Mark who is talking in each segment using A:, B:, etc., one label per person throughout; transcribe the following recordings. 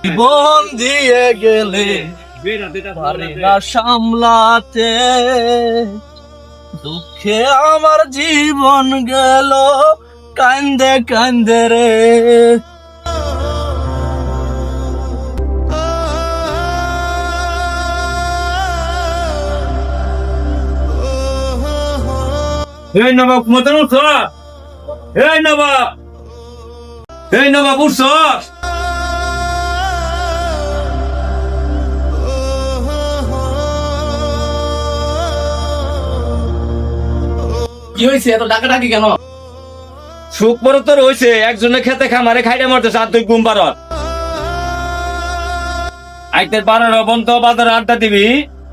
A: জীবন দিয়ে গেলে পারি না সামলাতে, দুঃখে আমার জীবন গেল কান্দে কান্দে রে।
B: এই নবাব মতন উঠছ, এই নবাব, এই নবাব উঠছ।
A: কি হয়েছে এত ডাকাডাকি কেন?
B: সুখ পরে তোর হয়েছে, একজনে খেতে খামারে খাইতে মরতেছে আর তুই ঘুম পারত। আইতের 12টা বন্ধ বাজারে আড্ডা দিবি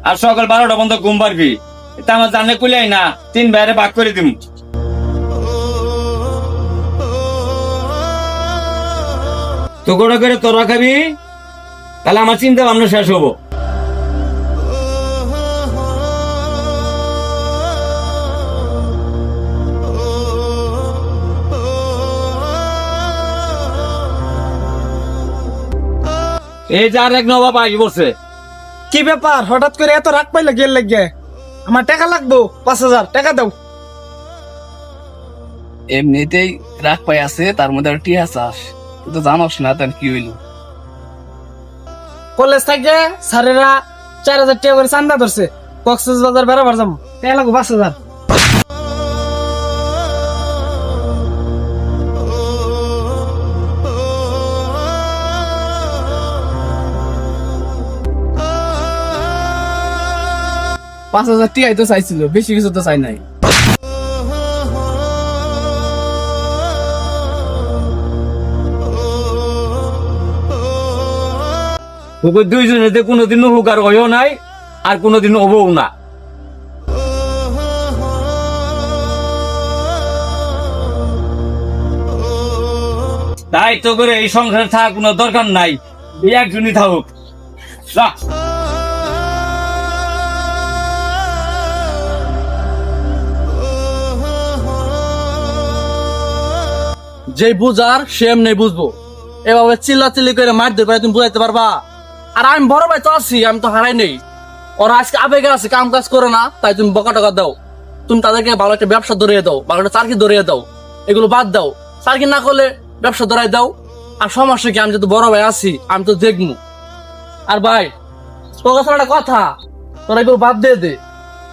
B: আর সকাল 12টা বন্ধ ঘুম পারবি। এটা আমার জানে কুলাই না, 3 ভাইরে ভাগ করে দিম। তো গোটা করে তোরা খাবি, তাহলে আমার চিন্তা ভাবনা শেষ হবো। এই যে আর এক নবাব আই বসে।
C: কি ব্যাপার, হঠাৎ করে এত রাগ পাইলে গেল লাগে? আমার টাকা লাগবো, 5000 টাকা দাও।
A: এমনিতেই রাগ পাই আছে, তার মধ্যে আর টিয়া চাস, তুই তো জানোস না তার কি হইল।
C: কলেজ থেকে স্যারেরা 4000 টাকা করে চান্দা ধরছে, কক্সবাজার বেড়াবার যাবো, টাকা লাগবো 5000।
A: পাঁচ হাজার টিয়াই তো চাইছিল, বেশি কিছু তো চাই নাই।
B: ওকে দুইজনেতে কোনোদিন উপকার হয়েও নাই আর কোনোদিন হবও না। তাই তো করে এই সংসারে থাকা কোনো দরকার নাই, এই একজনই থাকুক। যা।
A: যে বুঝার সে এমনি বুঝবো, এভাবে চিল্লাচিল্লি করে মার দিয়ে পারে তুমি বুঝাইতে পারবা? আর আমি বড় ভাই তো আছি, আমি তো হারাই নেই। ওরা আজকে আবেগে আছে, কাম কাজ করে না, তাই তুমি বকা টকা দাও। তুমি তাদেরকে ভালো একটা ব্যবসা ধরিয়ে দাও, ভালো একটা চাকরি ধরিয়ে দাও, এগুলো বাদ দাও। চাকরি না করলে ব্যবসা ধরাই দাও। আর সমস্যা কি, আমি যেহেতু বড় ভাই আছি, আমি তো দেখবো। আর ভাই তোর কাছে একটা কথা, তোরা এগুলো বাদ দিয়ে দে।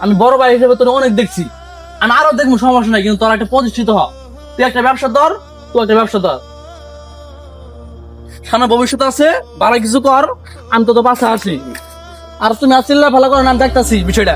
A: আমি বড় ভাই হিসেবে তোর অনেক দেখছি, আমি আরো দেখবো, সমস্যা নাই, কিন্তু তোরা একটা প্রতিষ্ঠিত হ। তুই একটা ব্যবসা ধর, তুই একটা ব্যবসা ধর, সামনে ভবিষ্যৎ আছে, ভালো কিছু কর। আমি তো পাশে আছি, আর তুমি আসলে ভালো করে নাম দেখতেছি বিষয়টা।